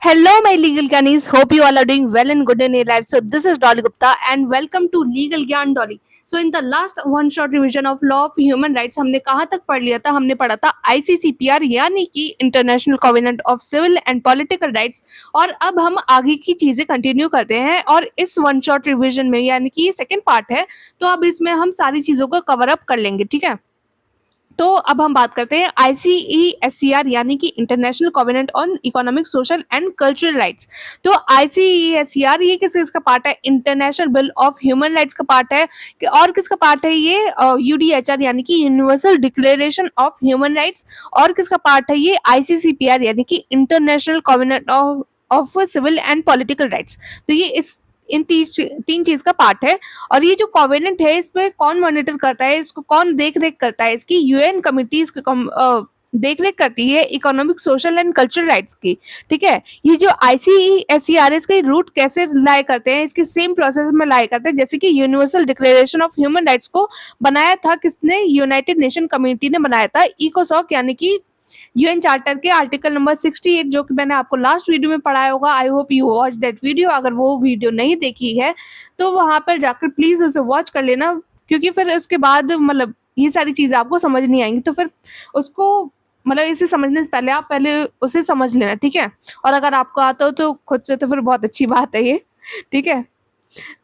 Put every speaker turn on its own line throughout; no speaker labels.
Hello, my legal gyanis. Hope you all are doing well and good in your life. So, this is Dolly Gupta, and welcome to Legal Gyan Dolly. So, in the last one short revision of Law of Human Rights, हमने कहाँ तक पढ़ लिया था? हमने पढ़ा था ICCPR यानी कि international covenant of civil and political rights. और अब हम आगे की चीजें कंटिन्यू करते हैं और इस वन शॉट रिविजन में यानी कि ये सेकेंड पार्ट है, तो अब इसमें हम सारी चीजों को कवर अप कर लेंगे। ठीक है, तो अब हम बात करते हैं ICESCR यानी कि international covenant on economic, social and cultural rights. तो ICESCR ये किसका पार्ट है? International bill of human rights का पार्ट है। और किसका पार्ट है ये? UDHR यानी कि universal declaration of human rights. और किसका पार्ट है ये? ICCPR यानी कि international covenant of civil and political rights. तो ये इस इन तीन चीज का पार्ट है। और ये जो कॉवेनेंट है इस पे कौन मॉनिटर करता है, इसको कौन देख रेख करता है? इसकी UN कमिटी इसकी देख रेख करती है economic, social and cultural rights की। ठीक है, ये जो ICESCR इसके रूट कैसे लाए करते हैं, इसके सेम प्रोसेस में लाए करते हैं जैसे कि universal declaration of human rights को बनाया था किसने? यूनाइटेड नेशन कम्युनिटी ने बनाया था। इकोसॉक यानी कि UN चार्टर के आर्टिकल नंबर 68 जो कि मैंने आपको लास्ट वीडियो में पढ़ाया होगा। I hope you watch that video. अगर वो वीडियो नहीं देखी है तो वहां पर जाकर प्लीज उसे वॉच कर लेना, क्योंकि फिर उसके बाद मतलब ये सारी चीजें आपको समझ नहीं आएंगी। तो फिर उसको मतलब इसे समझने से पहले आप पहले उसे समझ लेना। ठीक है, और अगर आपको आता हो तो खुद से तो फिर बहुत अच्छी बात है ये। ठीक है,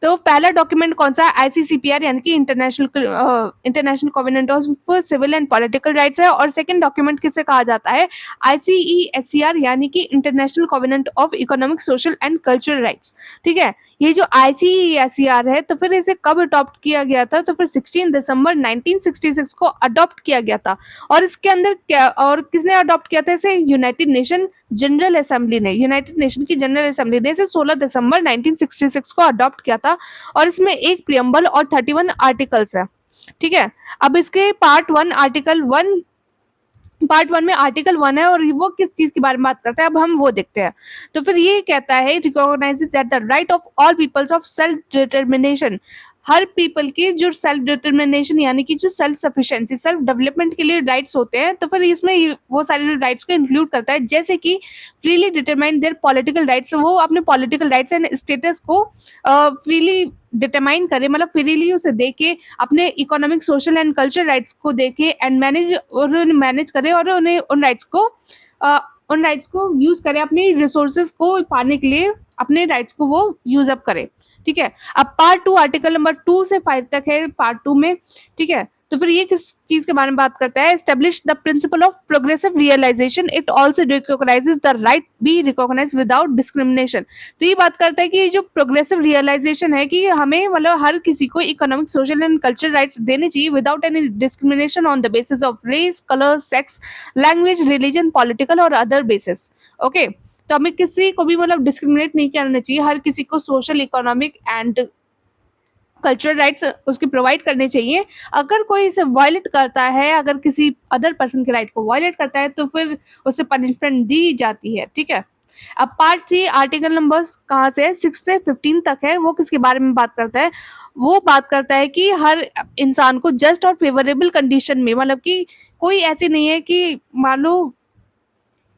तो पहला डॉक्यूमेंट कौन सा है? ICCPR यानी कि international covenant of civil and political rights है। और सेकंड डॉक्यूमेंट किसे कहा जाता है? ICESCR यानी कि international covenant of economic, social and cultural rights. ठीक है, ये जो ICESCR है तो फिर इसे कब अडॉप्ट किया गया था? तो फिर 16 दिसंबर 1966 को अडॉप्ट किया गया था। और इसके अंदर क्या और किसने अडॉप्ट किया था इसे? यूनाइटेड नेशन जनरल असेंबली ने, यूनाइटेड नेशन की जनरल असेंबली ने इसे 16 दिसंबर 1966 को अडॉप्ट किया था। और इसमें एक प्रियम्बल और 31 आर्टिकल्स है। ठीक है, अब इसके पार्ट वन में आर्टिकल 1 है और वो किस चीज के बारे में बात करता है अब हम वो देखते हैं। तो फिर ये कहता है recognise that the right of all peoples of self determination, हर पीपल की जो सेल्फ डिटर्मिनेशन यानी कि जो सेल्फ सफिशिएंसी, सेल्फ डेवलपमेंट के लिए राइट्स होते हैं। तो फिर इसमें वो सारे राइट्स को इंक्लूड करता है जैसे कि freely determine there political rights, वो अपने पॉलिटिकल राइट्स एंड स्टेटस को फ्रीली डिटरमाइन करे, मतलब फ्रीली उसे देके अपने economic, social and culture rights को देखे एंड मैनेज करे और उन्हें उन राइट्स को यूज करे अपनी रिसोर्सेज को पाने के लिए, अपने राइट्स को वो यूज अप करे। ठीक है, अब पार्ट 2 आर्टिकल नंबर 2 से 5 तक है पार्ट 2 में। ठीक है, तो फिर ये किस चीज के बारे में बात करता है? Establish the principle of progressive realisation, it also recognises the right be recognise without discrimination. तो ये बात करता है कि जो प्रोग्रेसिव रियलाइजेशन है कि हमें मतलब हर किसी को economic, social and cultural rights देने चाहिए without any discrimination on the basis of race, colour, sex, language, religion, political और अदर बेसिस। ओके, तो हमें किसी को भी मतलब डिस्क्रिमिनेट नहीं करना चाहिए, हर किसी को social, economic and cultural rights उसके प्रोवाइड करने चाहिए। अगर कोई इसे वायलेट करता है, अगर किसी अदर पर्सन के राइट को वायलेट करता है तो फिर उसे पनिशमेंट दी जाती है। ठीक है, अब पार्ट 3 आर्टिकल नंबर कहाँ से है? 6 से 15 तक है। वो किसके बारे में बात करता है? वो बात करता है कि हर इंसान को जस्ट और फेवरेबल कंडीशन में, मतलब कि कोई ऐसी नहीं है कि मान लो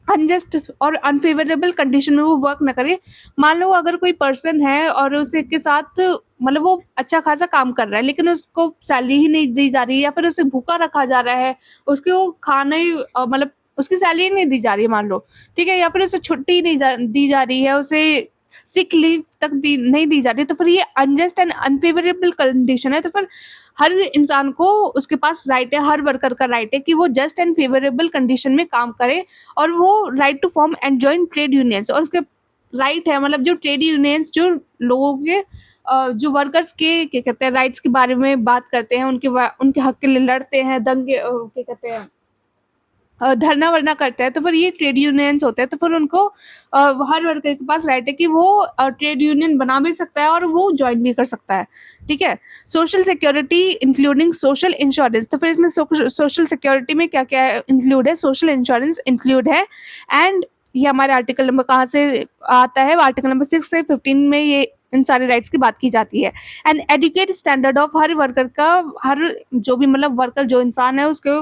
अनजस्ट और अनफेवरेबल कंडीशन में वो वर्क ना करे। मान लो अगर कोई पर्सन है और उसे के साथ मतलब वो अच्छा खासा काम कर रहा है लेकिन उसको सैलरी ही नहीं दी जा रही है, या फिर उसे भूखा रखा जा रहा है, उसके वो खाना ही मतलब उसकी सैलरी नहीं दी जा रही है मान लो। ठीक है, या फिर उसे छुट्टी नहीं दी जा रही है, उसे सिक लीव तक नहीं दी जा रही, तो फिर ये अनजस्ट एंड अनफेवरेबल कंडीशन है। तो फिर हर इंसान को उसके पास राइट है, हर वर्कर का राइट है कि वो जस्ट एंड फेवरेबल कंडीशन में काम करे। और वो right to form and join trade unions, और उसके राइट है मतलब जो ट्रेड यूनियंस जो लोगों के जो वर्कर्स के क्या कहते हैं राइट्स के बारे में बात करते हैं, उनके हक के लिए लड़ते हैं, दंगे क्या कहते हैं धरना वरना करते हैं, तो फिर ये ट्रेड यूनियंस होते हैं। तो फिर उनको हर वर्कर के पास राइट है कि वो ट्रेड यूनियन बना भी सकता है और वो ज्वाइन भी कर सकता है। ठीक है, social security including social insurance, तो फिर इसमें सोशल सिक्योरिटी में क्या क्या इंक्लूड है? सोशल इंश्योरेंस इंक्लूड है। एंड ये हमारे आर्टिकल नंबर कहाँ से आता है? आर्टिकल नंबर 6 से 15 में ये इन सारे राइट्स की बात की जाती है। एंड एडुकेट स्टैंडर्ड ऑफ हर वर्कर का, हर जो भी मतलब वर्कर जो इंसान है उसके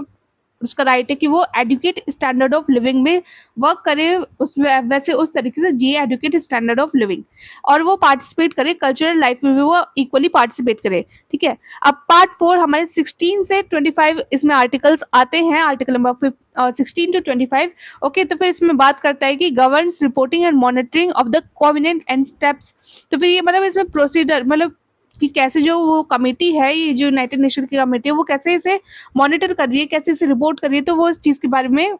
उसका राइट है कि वो एडुकेट स्टैंडर्ड ऑफ लिविंग में वर्क करे, उस वैसे उस तरीके से जिए एडुकेट स्टैंडर्ड ऑफ लिविंग, और वो पार्टिसिपेट करे कल्चरल लाइफ में भी, वो इक्वली पार्टिसिपेट करे। ठीक है, अब पार्ट 4 हमारे 16 से 25 इसमें आर्टिकल्स आते हैं, आर्टिकल नंबर 16 टू 25। ओके, तो फिर इसमें बात करता है कि governs reporting and monitoring of the covenant and steps. तो फिर ये मतलब इसमें प्रोसीडर, मतलब कि कैसे जो वो कमेटी है, ये जो यूनाइटेड नेशन की कमेटी है, वो कैसे इसे मॉनिटर कर रही है, कैसे इसे रिपोर्ट कर रही है, तो वो इस चीज़ के बारे में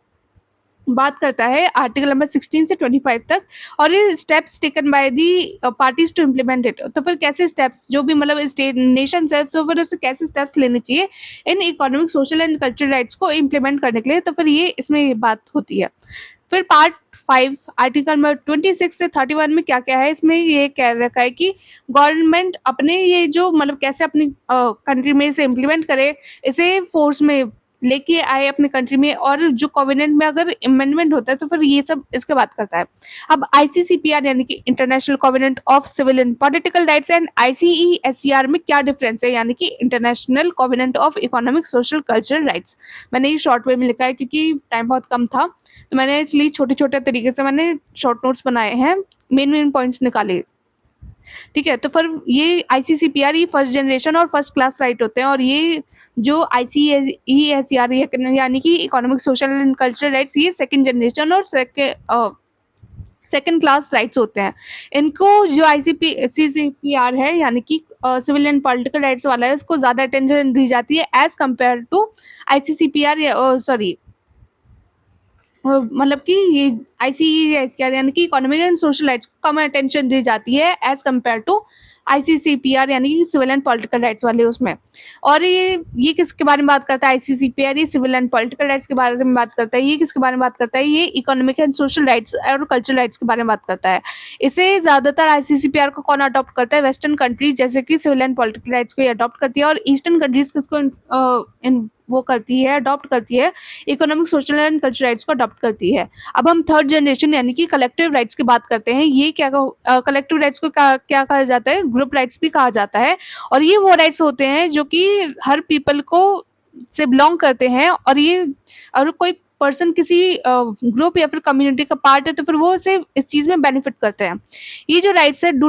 बात करता है आर्टिकल नंबर 16 से 25 तक। और ये steps taken by the parties to implement it, तो फिर कैसे स्टेप्स, जो भी मतलब स्टेट नेशन है, तो फिर उसे कैसे स्टेप्स लेने चाहिए in economic, social and cultural rights को इम्प्लीमेंट करने के लिए, तो फिर ये इसमें बात होती है। फिर पार्ट 5 आर्टिकल नंबर 26 से 31 में क्या क्या है, इसमें ये कह रखा है कि गवर्नमेंट अपने ये जो मतलब कैसे अपनी कंट्री में इसे इम्प्लीमेंट करे, इसे फोर्स में लेके आए अपने कंट्री में, और जो कोवेनेंट में अगर अमेंडमेंट होता है तो फिर ये सब इसके बात करता है। अब आईसीसीपीआर यानी कि international covenant of civil and political rights and ICESCR में क्या डिफरेंस है, यानी कि international covenant of economic, social, cultural rights. मैंने ये शॉर्ट वे में लिखा है क्योंकि टाइम बहुत कम था, तो मैंने इसलिए छोटे छोटे तरीके से मैंने शॉर्ट नोट्स बनाए हैं, मेन पॉइंट्स निकाले। ठीक है, तो फिर ये आईसीसीपीआर ये फर्स्ट जनरेशन और फर्स्ट क्लास राइट होते हैं, और ये जो आईसीईएससीआर यानी कि economic, social and cultural rights, ये सेकंड जनरेशन और सेकंड क्लास राइट्स होते हैं। इनको जो आईसीसीपीआर है यानी कि सिविल एंड पॉलिटिकल राइट्स वाला है, उसको ज़्यादा अटेंशन दी जाती है as compare to ICCPR, sorry मतलब कि ये आईसीईएससीआर यानी कि इकोनॉमिक एंड सोशल राइट्स को कम अटेंशन दी जाती है एज कम्पेयर टू आईसीसीपीआर यानी कि सिविल एंड पॉलिटिकल राइट्स वाले उसमें। और ये किसके बारे में बात करता है, आईसीसीपीआर ये सिविल एंड पॉलिटिकल राइट्स के बारे में बात करता है। ये किसके बारे में बात करता है, ये इकोनॉमिक एंड सोशल राइट्स और कल्चरल राइट्स के बारे में बात करता है। इसे ज़्यादातर आईसीसीपीआर को कौन अडॉप्ट करता है, वेस्टर्न कंट्रीज जैसे कि सिविल एंड पॉलिटिकल राइट्स को अडॉप्ट करती है, और ईस्टर्न कंट्रीज किसको वो करती है, अडॉप्ट करती है, economic, social and cultural rights को अडॉप्ट करती है। अब हम थर्ड जनरेशन यानी कि कलेक्टिव राइट्स की बात करते हैं। ये क्या कलेक्टिव राइट्स को क्या कहा जाता है, ग्रुप राइट्स भी कहा जाता है। और ये वो राइट्स होते हैं जो कि हर पीपल को से बिलोंग करते हैं, और ये और कोई पर्सन किसी ग्रुप या फिर कम्युनिटी का पार्ट है तो फिर वो से इस चीज़ में बेनिफिट करते हैं। ये जो राइट्स है do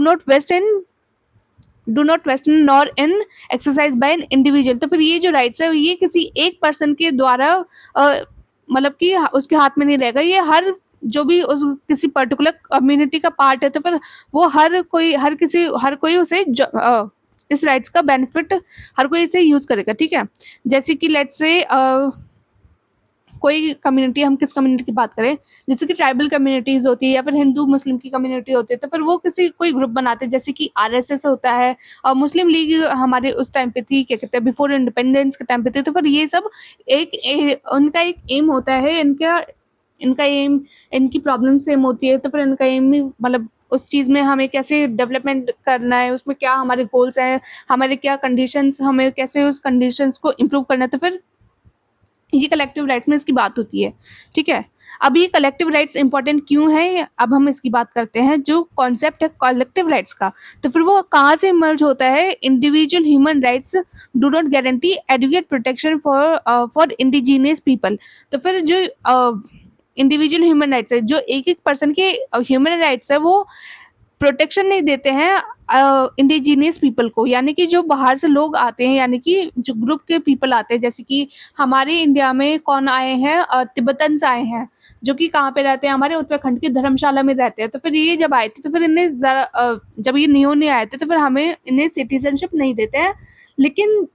not vest nor in exercise by an individual, तो फिर ये जो राइट्स है ये किसी एक पर्सन के द्वारा मतलब कि उसके हाथ में नहीं रहेगा, ये हर जो भी उस किसी पर्टिकुलर कम्युनिटी का पार्ट है, तो फिर वो हर कोई उसे इस राइट्स का बेनिफिट हर कोई इसे यूज करेगा। ठीक है, जैसे कि लेट्स से कोई कम्युनिटी, हम किस कम्युनिटी की बात करें, जैसे कि ट्राइबल कम्युनिटीज़ होती है या फिर हिंदू मुस्लिम की कम्युनिटी होती है, तो फिर वो कोई ग्रुप बनाते हैं, जैसे कि आरएसएस होता है और मुस्लिम लीग हमारे उस टाइम पे थी, क्या कहते हैं, बिफोर इंडिपेंडेंस के टाइम पे थी। तो फिर ये सब उनका एक एम होता है, इनका इनका एम, इनकी प्रॉब्लम सेम होती है, तो फिर इनका एम ही मतलब उस चीज़ में हमें कैसे डेवलपमेंट करना है, उसमें क्या हमारे गोल्स हैं, हमारे क्या कंडीशंस, हमें कैसे उस कंडीशंस को इम्प्रूव करना है, तो फिर ये कलेक्टिव राइट्स में इसकी बात होती है। ठीक है, अब ये कलेक्टिव राइट्स इंपॉर्टेंट क्यों है, अब हम इसकी बात करते हैं। जो कॉन्सेप्ट है कलेक्टिव राइट्स का, तो फिर वो कहाँ से इमर्ज होता है, individual human rights do not guarantee adequate protection for indigenous people. तो फिर जो इंडिविजुअल ह्यूमन राइट्स है, जो एक एक पर्सन के ह्यूमन राइट्स है, वो प्रोटेक्शन नहीं देते हैं इंडिजीनियस पीपल को, यानी कि जो बाहर से लोग आते हैं, यानी कि जो ग्रुप के पीपल आते हैं, जैसे कि हमारे इंडिया में कौन आए हैं, तिब्बतन्स आए हैं, जो कि कहाँ पे रहते हैं, हमारे उत्तराखंड की धर्मशाला में रहते हैं। तो फिर ये जब आए थे, तो फिर इन्हें जब ये न्यू नहीं आए थे, तो फिर हमें इन्हें सिटीजनशिप नहीं देते हैं, लेकिन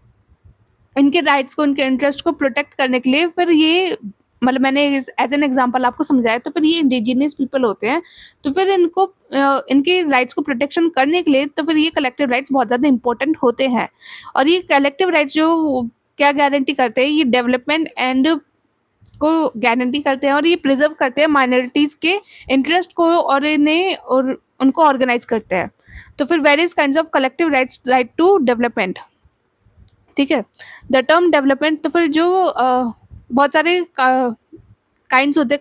इनके राइट्स को, इनके इंटरेस्ट को प्रोटेक्ट करने के लिए फिर ये मतलब मैंने एज एन एग्जांपल आपको समझाया, तो फिर ये इंडिजिनियस पीपल होते हैं, तो फिर इनको इनके राइट्स को प्रोटेक्शन करने के लिए तो फिर ये कलेक्टिव राइट्स बहुत ज़्यादा इंपॉर्टेंट होते हैं। और ये कलेक्टिव राइट्स जो क्या गारंटी करते हैं, ये डेवलपमेंट एंड को गारंटी करते हैं, और ये प्रिजर्व करते हैं माइनॉरिटीज़ के इंटरेस्ट को, और इन्हें और उनको ऑर्गेनाइज करते हैं। तो फिर various kinds of collective rights, right to development. ठीक है, द टर्म डेवलपमेंट, तो फिर जो बहुत सारे काइंड्स होते हैं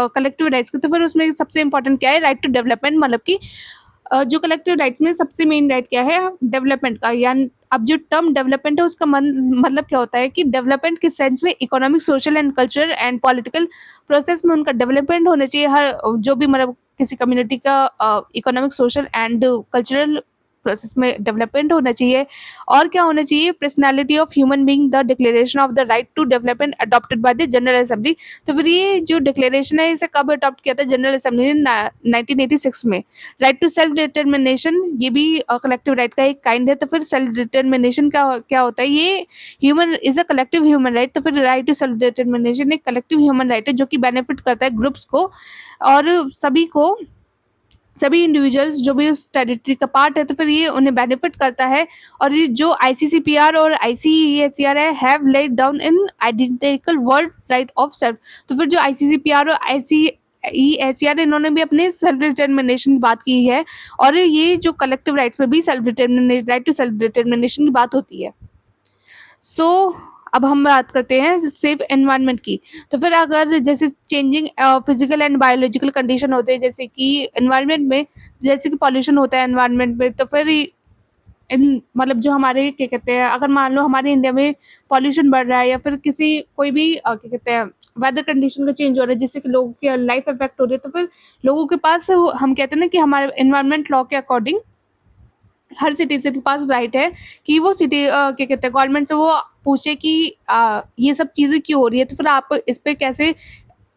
कलेक्टिव राइट्स के, तो फिर उसमें सबसे इंपॉर्टेंट क्या है, राइट टू डेवलपमेंट, मतलब कि जो कलेक्टिव राइट्स में सबसे मेन राइट क्या है, डेवलपमेंट का। यानी अब जो टर्म डेवलपमेंट है उसका मतलब क्या होता है कि डेवलपमेंट के सेंस में economic, social and cultural and political process में उनका डेवलपमेंट होना चाहिए। हर जो भी मतलब किसी कम्युनिटी का economic, social and cultural process में डेवलपमेंट होना चाहिए। और क्या होना चाहिए, personality of human being, the declaration of the right to development adopted by the general assembly. तो फिर ये जो डिक्लेरेशन है इसे कब अडॉप्ट किया था जनरल असेंबली ने, 1986 में। राइट टू सेल्फ डिटर्मिनेशन, ये भी कलेक्टिव राइट का एक काइंड है। तो फिर सेल्फ डिटर्मिनेशन क्या क्या होता है, ये human is a collective human right. तो फिर राइट टू सेल्फ डिटर्मिनेशन एक कलेक्टिव ह्यूमन राइट है जो कि बेनिफिट करता है ग्रुप्स को और सभी को, सभी इंडिविजुअल्स जो भी उस टेरिटरी का पार्ट है। तो फिर ये उन्हें बेनिफिट करता है। और ये जो आईसीसीपीआर और आईसीईएसईआर है, have laid down in identical world right of self. तो फिर जो आईसीसीपीआर और आईसीईएसईआर इन्होंने भी अपने सेल्फ डिटर्मिनेशन की बात की है। और ये जो कलेक्टिव राइट्स में भी self determination, right to self determination की बात होती है। सो अब हम बात करते हैं सेफ एनवायरनमेंट की। तो फिर अगर जैसे changing physical and biological condition होते हैं, जैसे कि एनवायरनमेंट में, जैसे कि पॉल्यूशन होता है एनवायरनमेंट में, तो फिर मतलब जो हमारे क्या कहते हैं, अगर मान लो हमारे इंडिया में पॉल्यूशन बढ़ रहा है या फिर किसी कोई भी क्या कहते हैं वेदर कंडीशन का चेंज हो रहा है जिससे कि लोगों की लाइफ इफेक्ट हो रही है, तो फिर लोगों के पास हम कहते हैं ना कि हमारे एनवायरनमेंट लॉ के अकॉर्डिंग हर सिटीजन के पास राइट है कि वो सिटी क्या कहते हैं गवर्नमेंट से वो पूछे कि ये सब चीज़ें क्यों हो रही है। तो फिर आप इस पे कैसे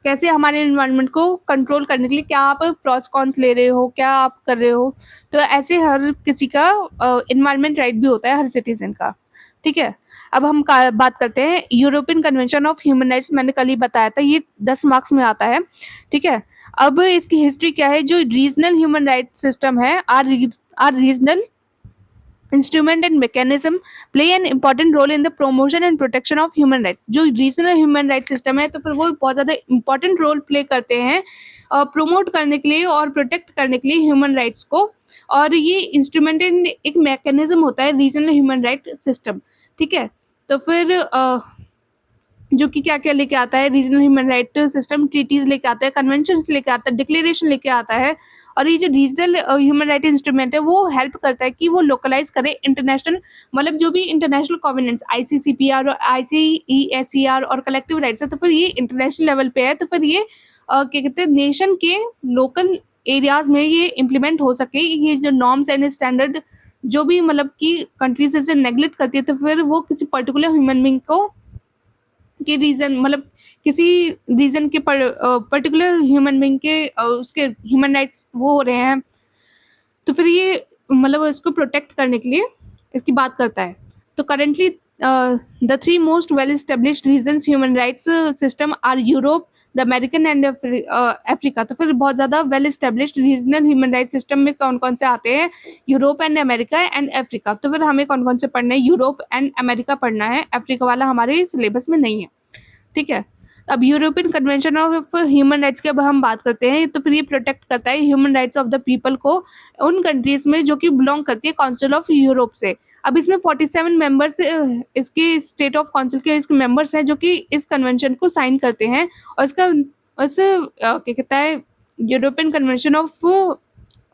कैसे हमारे एनवायरनमेंट को कंट्रोल करने के लिए क्या आप प्रॉस कॉन्स ले रहे हो, क्या आप कर रहे हो। तो ऐसे हर किसी का एनवायरनमेंट राइट भी होता है हर सिटीजन का। ठीक है, अब हम बात करते हैं European convention of human rights. मैंने कल ही बताया था, ये 10 मार्क्स में आता है। ठीक है, अब इसकी हिस्ट्री क्या है। जो रीजनल ह्यूमन राइट सिस्टम है, are regional instrument and mechanism play an important role in the promotion and protection of human rights। जो रीजनल ह्यूमन राइट सिस्टम है तो फिर वो बहुत ज़्यादा इंपॉर्टेंट रोल प्ले करते हैं प्रोमोट करने के लिए और प्रोटेक्ट करने के लिए ह्यूमन राइट्स को। और ये इंस्ट्रूमेंट एंड एक मैकेनिज्म होता है रीजनल ह्यूमन राइट सिस्टम। ठीक है, तो फिर जो कि क्या क्या लेके आता है regional human right system, treaties लेके आता है, कन्वेंशंस लेके आता है, डिक्लेरेशन लेके आता है। और ये जो रीजनल ह्यूमन राइट इंस्ट्रूमेंट है वो हेल्प करता है कि वो लोकलाइज करे इंटरनेशनल, मतलब जो भी इंटरनेशनल कॉन्वेनेंस आईसीसीपीआर और आईसीईएसईआर और कलेक्टिव राइट्स है, तो फिर ये इंटरनेशनल लेवल पे है। तो फिर ये क्या कहते हैं नेशन के लोकल एरियाज में ये इम्प्लीमेंट हो सके। ये जो नॉर्म्स एंड स्टैंडर्ड जो भी मतलब कि कंट्रीज इसे नेग्लेक्ट करती है, तो फिर वो किसी पर्टिकुलर ह्यूमन बींग को के रीजन, मतलब किसी रीजन के पर्टिकुलर ह्यूमन बींग के उसके ह्यूमन राइट्स वो हो रहे हैं, तो फिर ये मतलब इसको प्रोटेक्ट करने के लिए इसकी बात करता है। तो currently the 3 most well established regions human rights system are Europe, the American and Africa. तो फिर बहुत ज़्यादा well established regional human rights system में कौन कौन से आते हैं, Europe and America and Africa. तो फिर हमें कौन कौन से पढ़ना है, यूरोप एंड अमेरिका पढ़ना है, अफ्रीका वाला हमारे सिलेबस में नहीं है। ठीक है, अब European convention of human rights की अब हम बात करते हैं। तो फिर ये प्रोटेक्ट करता है human rights of the people को उन कंट्रीज में जो कि बिलोंग करती है काउंसिल ऑफ यूरोप से। अब इसमें 47 मेंबर्स इसके स्टेट ऑफ काउंसिल के इसके मेंबर्स हैं जो कि इस कन्वेंशन को साइन करते हैं। और इसका क्या कहता है European convention of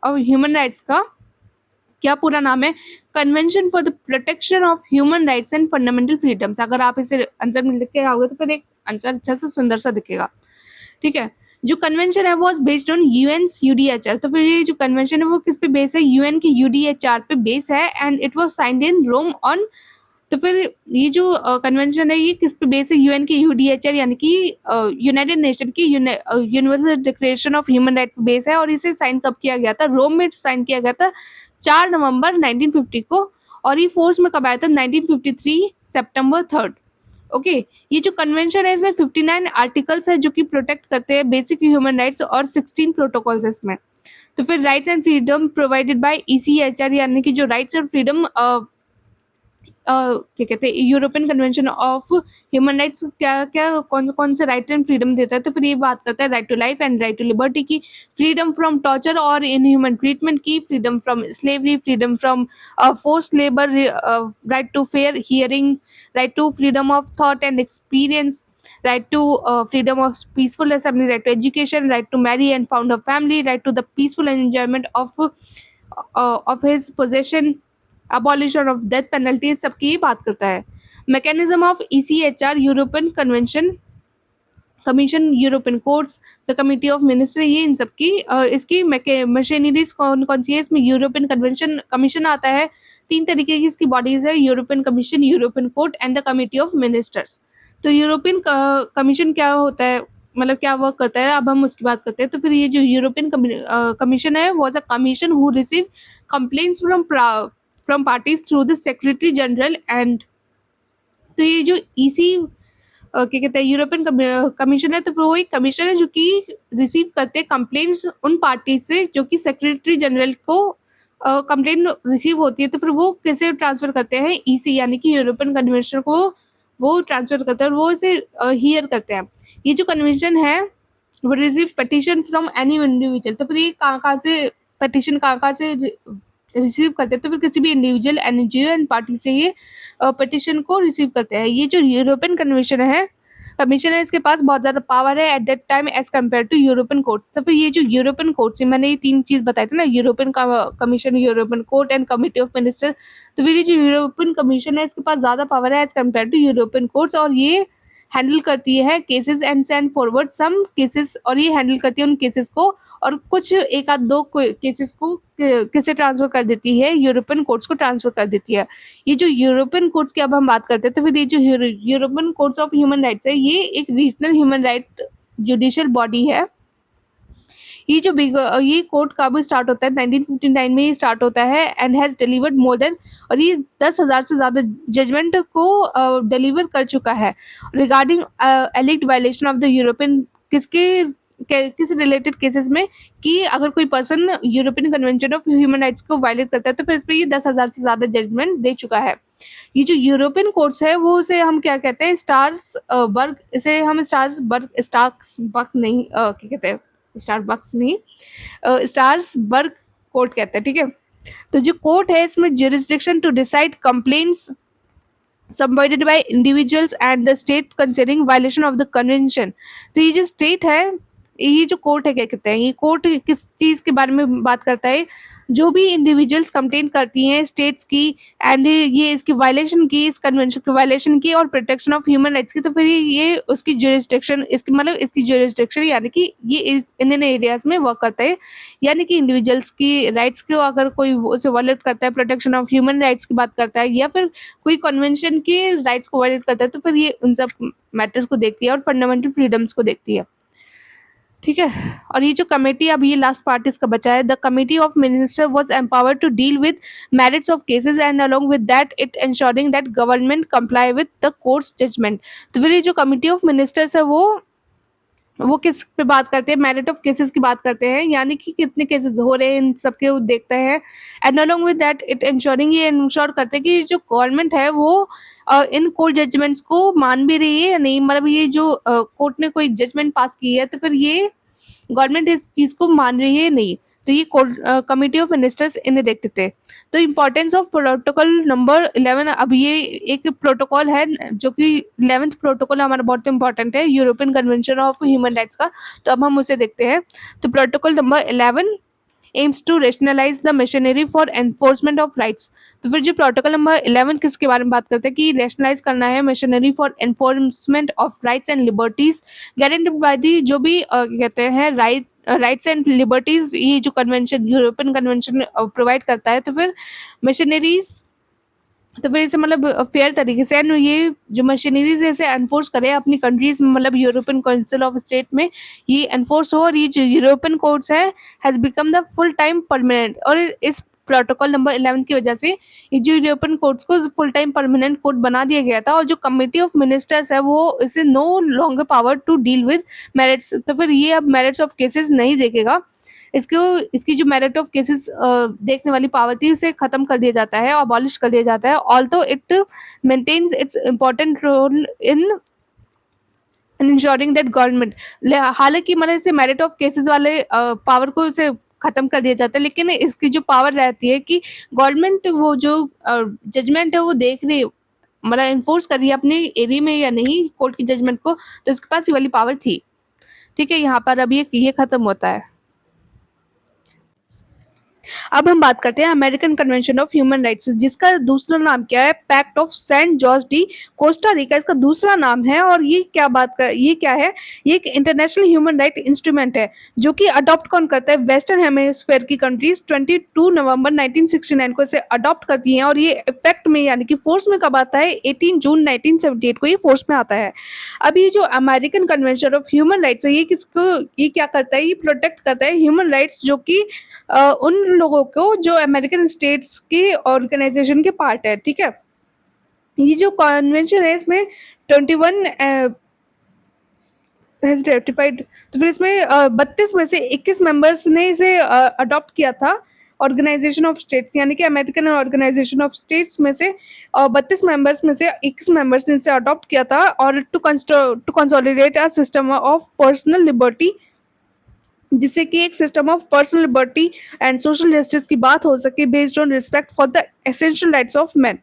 human rights का क्या पूरा नाम है, convention for the protection of human rights and fundamental freedoms. अगर आप इसे आंसर में लिख के आओगे तो फिर एक आंसर अच्छा सा सुंदर सा दिखेगा। ठीक है, जो कन्वेंशन है वो बेस्ड ऑन यूएन's यूडीएचआर। तो फिर ये जो कन्वेंशन है वो किस पे बेस है, यूएन की यूडीएचआर पे बेस है and it was signed in Rome on. तो फिर ये जो कन्वेंशन है ये किस पे बेस है, यूएन की यूडीएचआर यानी कि यूनाइटेड नेशन की universal declaration of human right पे बेस है। और इसे साइन कब किया गया था, रोम में साइन किया गया था 4 नवंबर 1950 को। और ये फोर्स में कब आया था, 1953 सितंबर 3। ओके, ये जो कन्वेंशन है इसमें 59 आर्टिकल्स है जो कि प्रोटेक्ट करते हैं बेसिक ह्यूमन राइट्स और 16 प्रोटोकॉल्स है इसमें। तो फिर rights and freedom provided by ECHR यानी कि जो राइट्स और फ्रीडम क्या कहते हैं European convention of human rights क्या क्या कौन कौन से राइट एंड फ्रीडम देता है। तो फिर ये बात करता है right to life and right to liberty की, फ्रीडम फ्रॉम टॉर्चर और इनह्यूमन ट्रीटमेंट की, freedom from slavery, freedom from forced labour, right to fair hearing, right to freedom of thought and experience, right to freedom of peaceful assembly, right to education, right to marry and found a family, right to the peaceful enjoyment of his possession, abolition of death penalty, सबकी ही बात करता है. Mechanism of ECHR, European convention commission, European courts, the committee of minister, ये इन सब की इसकी machineries कौन कौन सी है इसमें. यूरोपियन कन्वेंशन कमीशन आता है, 3 तरीके की इसकी बॉडीज है, European commission, European court and the committee of ministers. तो यूरोपियन कमीशन क्या होता है, मतलब क्या वर्क करता है, अब हम उसकी बात करते हैं. तो फिर ये जो यूरोपियन कमीशन है, was a commission who receive complaints from parties through the secretary general and. तो ये जो ईसी क्या कहते हैं यूरोपियन कमीशन है, तो फिर वो एक कमीशन है जो कि रिसीव करते हैं कंप्लेंट्स उन पार्टी से जो कि सेक्रेटरी जनरल को कंप्लेंट रिसीव होती है. तो फिर वो कैसे ट्रांसफर करते हैं, ईसी यानी कि यूरोपियन कन्वेंशन को वो ट्रांसफर करते हैं और वो इसे हियर करते हैं. ये जो कन्वेंशन है वो receive petition from any individual. तो फिर ये कहाँ से पटिशन कहाँ से रिसीव करते हैं, तो फिर किसी भी इंडिविजुअल, एनजीओ एंड पार्टी से ये पटिशन को रिसीव करते हैं. ये जो यूरोपियन कमीशन है, इसके पास बहुत ज़्यादा पावर है at that time as compare to European courts. तो फिर ये जो यूरोपियन कोर्ट्स है, मैंने ये 3 चीज़ बताई थी ना, European commission, European court and committee of minister. तो फिर ये जो यूरोपियन कमीशन है, इसके पास ज़्यादा पावर है as compare to European courts, और ये हैंडल करती है cases and send forward some cases, और ये हैंडल करती है उन केसेस को, और कुछ 1 आध 2 केसेस को किसे ट्रांसफर कर देती है, यूरोपियन कोर्ट्स को ट्रांसफर कर देती है. ये जो यूरोपियन कोर्ट्स की अब हम बात करते हैं, तो फिर ये जो European courts of human rights है, ये एक regional human right judicial body है. ये कोर्ट कब स्टार्ट होता है, 1959 में ही स्टार्ट होता है and has delivered more than, और ये 10,000 से ज़्यादा जजमेंट को डिलीवर कर चुका है regarding alleged violation of the European, किस रिलेटेड केसेस में, कि अगर कोई person European convention of human rights को वायलेट करता है तो फिर इस पर ये 10,000 से ज़्यादा जजमेंट दे चुका है. ये जो यूरोपियन कोर्ट्स है वो उसे हम क्या कहते हैं, स्टार्सबर्ग, इसे हम स्टार्सबर्ग नहीं क्या कहते हैं, स्टारबक्स नहीं, स्टार्सबर्ग कोर्ट कहते हैं. ठीक है, तो जो कोर्ट है इसमें jurisdiction to decide complaints submitted by individuals and the state concerning violation of the convention. तो ये जो स्टेट है, ये जो कोर्ट है, क्या कहते हैं, ये कोर्ट किस चीज़ के बारे में बात करता है, जो भी इंडिविजुअल्स कंप्लेंट करती हैं स्टेट्स की एंड ये इसकी वायलेशन की, इस कन्वेंशन की वायलेशन की और प्रोटेक्शन ऑफ ह्यूमन राइट्स की, तो फिर ये उसकी जुरिस्डिक्शन, इसकी मतलब इसकी जुरिस्डिक्शन यानी कि ये इंडियन एरियाज में वर्क करता है. यानी कि इंडिविजुअल्स की राइट्स को अगर कोई उसे वायलेट करता है, प्रोटेक्शन ऑफ ह्यूमन राइट्स की बात करता है, या फिर कोई कन्वेंशन के राइट्स को वायलेट करता है, तो फिर ये उन सब मैटर्स को देखती है और फंडामेंटल फ्रीडम्स को देखती है. ठीक है, और ये जो कमेटी, अब ये लास्ट पार्ट इसका बचा है, the committee of minister was empowered to deal with merits of cases and along with that it ensuring that government comply with the courts judgment. तो फिर ये जो कमिटी ऑफ मिनिस्टर्स है वो किस पे बात करते हैं, मेरिट ऑफ केसेस की बात करते हैं, यानी कि कितने केसेस हो रहे हैं इन सब के वो देखते हैं. And along with that it ensuring, ये इंश्योर करते हैं कि जो गवर्नमेंट है वो इन कोर्ट जजमेंट्स को मान भी रही है या नहीं, मतलब ये जो कोर्ट ने कोई जजमेंट पास की है तो फिर ये गवर्नमेंट इस चीज़ को मान रही है नहीं. तो ये कमिटी ऑफ मिनिस्टर्स इन्हें देखते थे. तो इम्पोर्टेंस ऑफ प्रोटोकॉल नंबर 11, अब ये एक प्रोटोकॉल है जो कि 11th प्रोटोकॉल हमारा बहुत इंपॉर्टेंट है European convention of human rights का. तो अब हम उसे देखते हैं. तो protocol number 11 aims to rationalise the machinery for enforcement of rights. तो फिर जो प्रोटोकॉल नंबर 11 किसके बारे में बात करते हैं, कि रेशनलाइज करना है machinery for enforcement of rights and liberties guaranteed by the, जो भी कहते हैं राइट्स एंड लिबर्टीज, ये जो कन्वेंशन यूरोपियन कन्वेंशन प्रोवाइड करता है. तो फिर मशीनरीज, तो फिर इसे मतलब फेयर तरीके से एंड ये जो मशीनरीज है इसे एनफोर्स करे अपनी कंट्रीज में, मतलब यूरोपियन काउंसिल ऑफ स्टेट में ये एनफोर्स हो. और ये जो यूरोपियन कोर्ट्स है has become the full time permanent, और इस प्रोटोकॉल नंबर 11 की वजह से ये जो यूरोपियन कोर्ट्स को फुल टाइम परमानेंट कोर्ट बना दिया गया था. और जो कमिटी ऑफ मिनिस्टर्स है वो इसे no longer power to deal with merits, तो फिर ये अब मेरिट्स ऑफ केसेस नहीं देखेगा. इसकी जो मेरिट ऑफ केसेस देखने वाली पावर थी उसे खत्म कर दिया जाता है, अबॉलिश कर दिया जाता है. Although it maintains its important role in ensuring that government, हालांकि मतलब इसे मेरिट ऑफ केसेस वाले पावर को इसे खत्म कर दिया जाता है, लेकिन इसकी जो पावर रहती है कि गवर्नमेंट वो जो जजमेंट है वो देख रही है, मतलब इन्फोर्स कर रही है अपने एरिया में या नहीं कोर्ट की जजमेंट को, तो इसके पास ये वाली पावर थी. ठीक है, यहाँ पर अब ये खत्म होता है. अब हम बात करते हैं American convention of human rights, जिसका दूसरा नाम क्या है, pact of San George de Costa Rica इसका दूसरा नाम है। और ये क्या है, ये एक इंटरनेशनल ह्यूमन राइट इंस्ट्रूमेंट है जो कि अडॉप्ट कौन करता है, वेस्टर्न हेमिस्फेयर की कंट्रीज 22 नवंबर 1969 को इसे अडॉप्ट करती हैं। और ये इफेक्ट में यानी कि फोर्स में कब आता है, 18 जून 1978 को ये फोर्स में आता है। अब ये जो American convention of human rights है, ये क्या करता है, ये प्रोटेक्ट करता है ह्यूमन राइट्स जो कि उन लोगों को जो अमेरिकन स्टेट्स की ऑर्गेनाइजेशन के पार्ट है। ठीक है, ये जो कन्वेंशन है इसमें 21 हैज रेटिफाइड, तो फिर इसमें 32 में से 21 मेंबर्स ने इसे अडॉप्ट किया था। ऑर्गेनाइजेशन ऑफ स्टेट्स यानी कि अमेरिकन ऑर्गेनाइजेशन ऑफ स्टेट्स में से 32 मेंबर्स में से 21 मेंबर्स ने इसे अडॉप्ट किया था। और to consolidate a system of personal liberty, जिससे कि एक system of personal liberty and social justice की बात हो सके based on respect for the essential rights of man.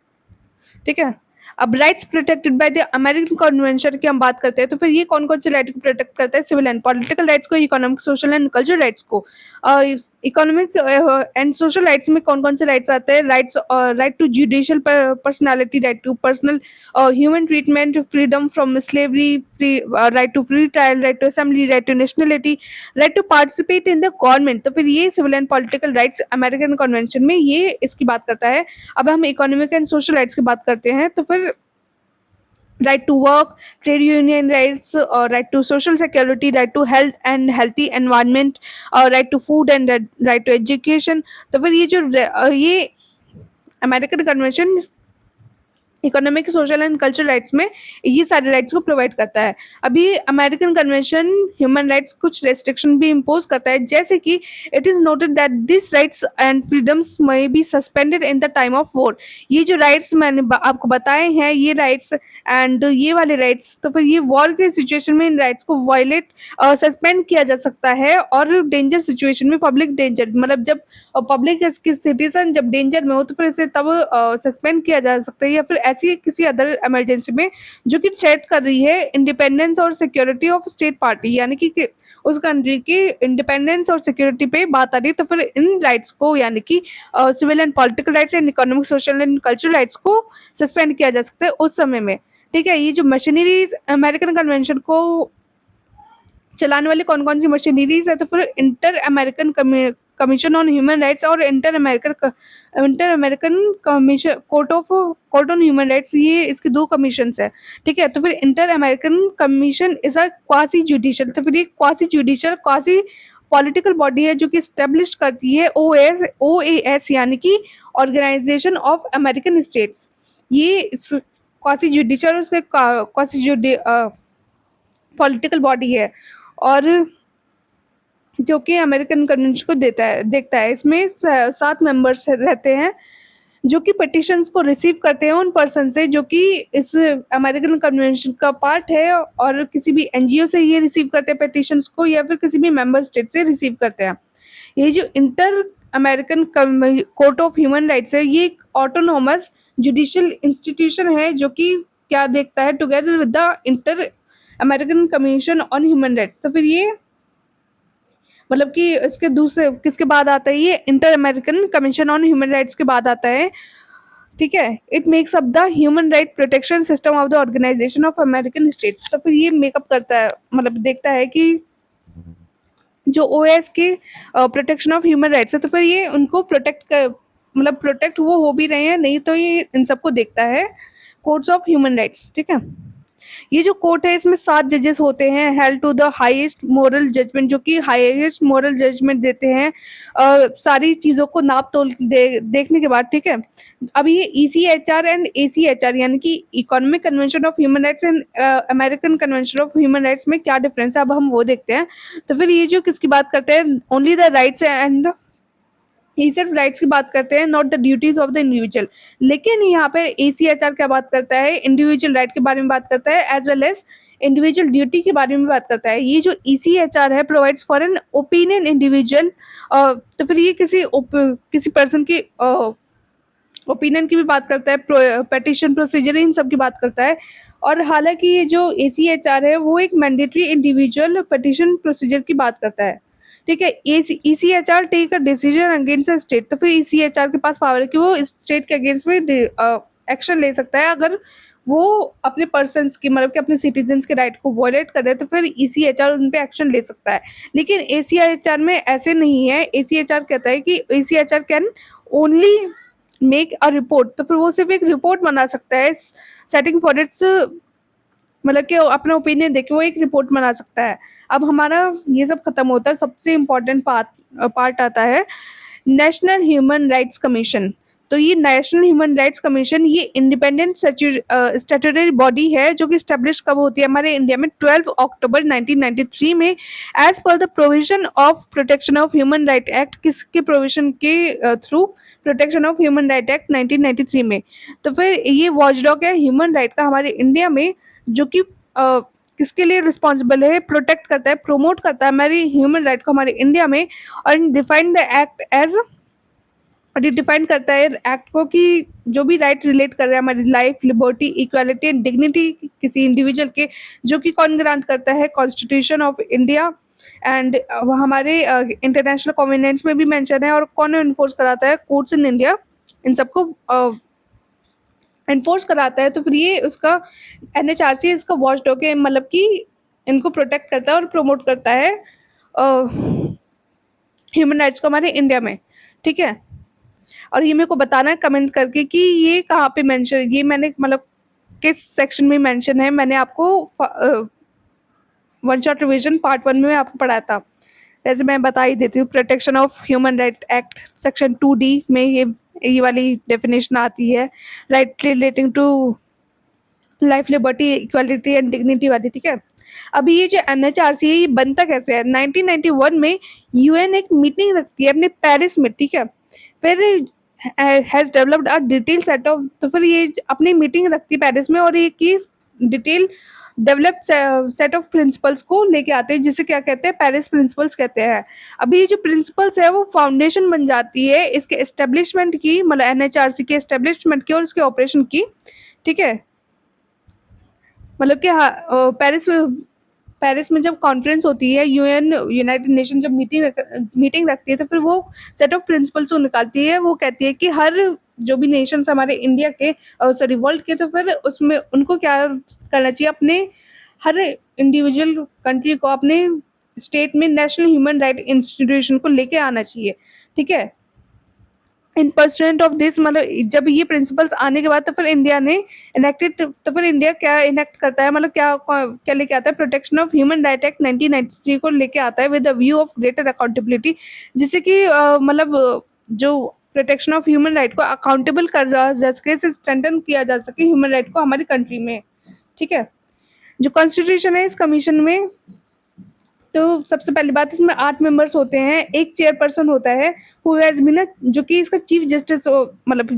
ठीक है, अब rights protected by the American convention की हम बात करते हैं, तो फिर ये कौन कौन से राइट को प्रोटेक्ट करता है, सिविल एंड पॉलिटिकल राइट्स को, economic social and cultural rights को। इकोनॉमिक एंड सोशल राइट्स में कौन कौन से राइट्स आते हैं, right to judicial personality, right to personal human treatment, freedom from slavery, right to free trial, right to assembly, right to nationality, right to participate in the government. तो फिर ये civil and political rights American convention में ये इसकी बात करता है। अब हम इकोनॉमिक एंड सोशल राइट्स की बात करते हैं, तो फिर right to work, trade union rights, right to social security, right to health and healthy environment, right to food and right to education। तो फिर ये American convention economic social and cultural rights में ये सारे राइट्स को provide करता है। अभी अमेरिकन कन्वेंशन ह्यूमन राइट्स कुछ रेस्ट्रिक्शन भी इम्पोज करता है, जैसे कि it is noted that this rights and freedoms may be suspended in the time of war. ये जो राइट्स मैंने आपको बताए हैं, ये राइट्स एंड ये वाले राइट्स, तो फिर ये वॉर के सिचुएशन में इन राइट्स को वायलेट सस्पेंड किया जा सकता है। और डेंजर सिचुएशन में, पब्लिक डेंजर मतलब जब पब्लिक सिटीजन जब डेंजर में हो तो फिर इसे तब सस्पेंड किया जा सकता है, या फिर ऐसी किसी अदर इमरजेंसी में जो कि थ्रेट कर रही है इंडिपेंडेंस और सिक्योरिटी ऑफ स्टेट पार्टी, यानी कि उस कंट्री की इंडिपेंडेंस और सिक्योरिटी पे बात आ रही है, तो फिर इन राइट्स को यानी कि civil and political rights and economic social and cultural rights को सस्पेंड किया जा सकता है उस समय में। ठीक है, ये जो मशीनरीज अमेरिकन कन्वेंशन को चलाने वाली कौन कौन सी मशीनरीज है, तो फिर inter American commission on human rights और inter American commission court on human rights, ये इसके दो कमीशंस है। ठीक है, तो फिर inter American commission is a quasi judicial, तो फिर ये quasi judicial quasi political body है जो कि स्टेब्लिश करती है OAS यानी कि ऑर्गेनाइजेशन ऑफ अमेरिकन स्टेट्स। ये इस क्वासी जुडिशियल और उसके क्वासी पॉलिटिकल बॉडी है, और जो कि अमेरिकन कन्वेंशन को देखता है। इसमें 7 मेंबर्स रहते हैं जो कि पिटिशंस को रिसीव करते हैं उन पर्सन से जो कि इस अमेरिकन कन्वेंशन का पार्ट है, और किसी भी NGO से ये रिसीव करते हैं पिटिशंस को, या फिर किसी भी मेंबर स्टेट से रिसीव करते हैं। ये जो inter American court of human rights है, ये एक ऑटोनोमस जुडिशियल इंस्टीट्यूशन है जो कि क्या देखता है, together with the inter American commission on human rights. तो फिर ये मतलब कि इसके दूसरे किसके बाद आता है, ये inter American commission on human rights के बाद आता है। ठीक है, it makes up the human right protection system of the organization of American states. तो फिर ये मेकअप करता है, मतलब देखता है कि जो OAS के प्रोटेक्शन ऑफ ह्यूमन राइट्स है, तो फिर ये उनको प्रोटेक्ट वो हो भी रहे हैं, नहीं तो ये इन सबको देखता है कोर्ट्स ऑफ ह्यूमन राइट्स। ठीक है, ये जो कोर्ट है इसमें 7 जजेस होते हैं, held to the highest moral judgment, जो कि हाईएस्ट मोरल जजमेंट देते हैं सारी चीज़ों को नाप तोल देखने के बाद। ठीक है, अब ये ECHR एंड ACHR यानी कि economic convention of human rights and American convention of human rights में क्या डिफरेंस है, अब हम वो देखते हैं। तो फिर ये जो किसकी बात करते हैं, ओनली द राइट्स एंड ये सिर्फ राइट्स की बात करते हैं, not the duties of the individual. लेकिन यहाँ पे ACHR क्या बात करता है, इंडिविजुअल राइट के बारे में बात करता है, as well as individual duty के बारे में बात करता है। ये जो ECHR है provides for an opinion individual, तो फिर ये किसी पर्सन की ओपिनियन की भी बात करता है, पेटिशन प्रोसीजर इन सब की बात करता है। और हालांकि ये जो ACHR है वो एक मैंडेटरी इंडिविजुअल पेटिशन प्रोसीजर की बात करता है। ठीक है। ECHR take a decision against a state, तो फिर ईसीएचआर के पास पावर है कि वो स्टेट के अगेंस्ट में एक्शन ले सकता है अगर वो अपने पर्सन्स की मतलब कि अपने सिटीजन्स के राइट को वॉयलेट कर रहे हैं, तो फिर ईसीएचआर उन पे एक्शन ले सकता है। लेकिन एसीएचआर में ऐसे नहीं है। एसीएचआर कहता है कि ACHR can only make a report, तो फिर वो सिर्फ एक रिपोर्ट बना सकता है सेटिंग फॉर इट्स, मतलब कि अपना ओपिनियन देके वो एक रिपोर्ट बना सकता है। अब हमारा ये सब खत्म होता है, सबसे इम्पोर्टेंट पार्ट आता है नेशनल ह्यूमन राइट्स कमीशन। तो ये नेशनल ह्यूमन राइट्स कमीशन ये इंडिपेंडेंट स्टैट्यूटरी बॉडी है जो कि स्टैब्लिश कब होती है हमारे इंडिया में 12 अक्टूबर 1993 में, as per the provision of protection of human right act. किसके प्रोविजन के through? Protection of human right act 1993 में। तो फिर ये वॉचडॉग है ह्यूमन राइट का हमारे इंडिया में, जो कि किसके लिए रिस्पॉन्सिबल है? प्रोटेक्ट करता है, प्रोमोट करता है हमारी ह्यूमन राइट को हमारे इंडिया में, और define the act as, define करता है एक्ट को कि जो भी राइट रिलेट कर रहा है हमारी life, liberty, equality and dignity किसी इंडिविजुअल के, जो कि कौन ग्रांट करता है? Constitution of India. एंड हमारे इंटरनेशनल कॉन्वेंट्स में भी मेंशन है। और कौन इन्फोर्स कराता है? कोर्ट्स इन इंडिया इन सबको एनफोर्स कराता है। तो फिर ये उसका एनएचआरसी इसका वॉच डॉग है, मतलब कि इनको प्रोटेक्ट करता है और प्रमोट करता है ह्यूमन राइट्स को हमारे इंडिया में। ठीक है। और ये मेरे को बताना है कमेंट करके कि ये कहाँ पे मेंशन, ये मैंने मतलब किस सेक्शन में मेंशन है। मैंने आपको वन शॉट रिवीजन पार्ट 1 में आपको पढ़ाया था। वैसे मैं बता ही देती हूँ, protection of human right act section 2D में ये वाली डेफिनेशन आती है, right relating to life, liberty, equality and dignity वाली। ठीक है। अभी ये जो एनएचआरसी है ये बनता कैसे है? 1991 में यूएन एक मीटिंग रखती है अपने पेरिस में। ठीक है। फिर has developed a detail set of, तो फिर ये अपनी मीटिंग रखती है पेरिस में और एक ही detail develop set of principles को लेके आते हैं, जिसे क्या कहते हैं? पेरिस प्रिंसिपल्स कहते हैं। अभी ये जो प्रिंसिपल्स है वो फाउंडेशन बन जाती है इसके एस्टेब्लिशमेंट की, मतलब एनएचआरसी के एस्टेब्लिशमेंट की और इसके ऑपरेशन की। ठीक है। मतलब कि पेरिस में जब कॉन्फ्रेंस होती है, यूएन यूनाइटेड नेशन जब मीटिंग रखती है, तो फिर वो सेट ऑफ प्रिंसिपल्स को निकालती है। वो कहती है कि हर जो भी नेशंस हमारे इंडिया के, सॉरी वर्ल्ड के, तो फिर उसमें उनको क्या करना चाहिए? अपने हर इंडिविजुअल कंट्री को अपने स्टेट में नेशनल ह्यूमन राइट इंस्टीट्यूशन को लेके आना चाहिए। ठीक है। इन परसेंट ऑफ दिस, मतलब जब ये प्रिंसिपल्स आने के बाद तो फिर इंडिया ने इनेक्टेड, तो फिर इंडिया क्या इनेक्ट करता है, मतलब क्या लेके आता है? Protection of human right act 1993 को लेके आता है with the view of greater accountability, जिससे कि मतलब जो प्रोटेक्शन ऑफ ह्यूमन राइट को अकाउंटेबल कर जा सके, स्ट्रेंथन किया जा सके ह्यूमन राइट को हमारी कंट्री में। ठीक है। जो कॉन्स्टिट्यूशन है इस कमीशन में, तो सबसे पहली बात इसमें 8 मेंबर्स होते हैं, एक चेयरपर्सन होता है हु हैज बीन, जो कि इसका चीफ जस्टिस, मतलब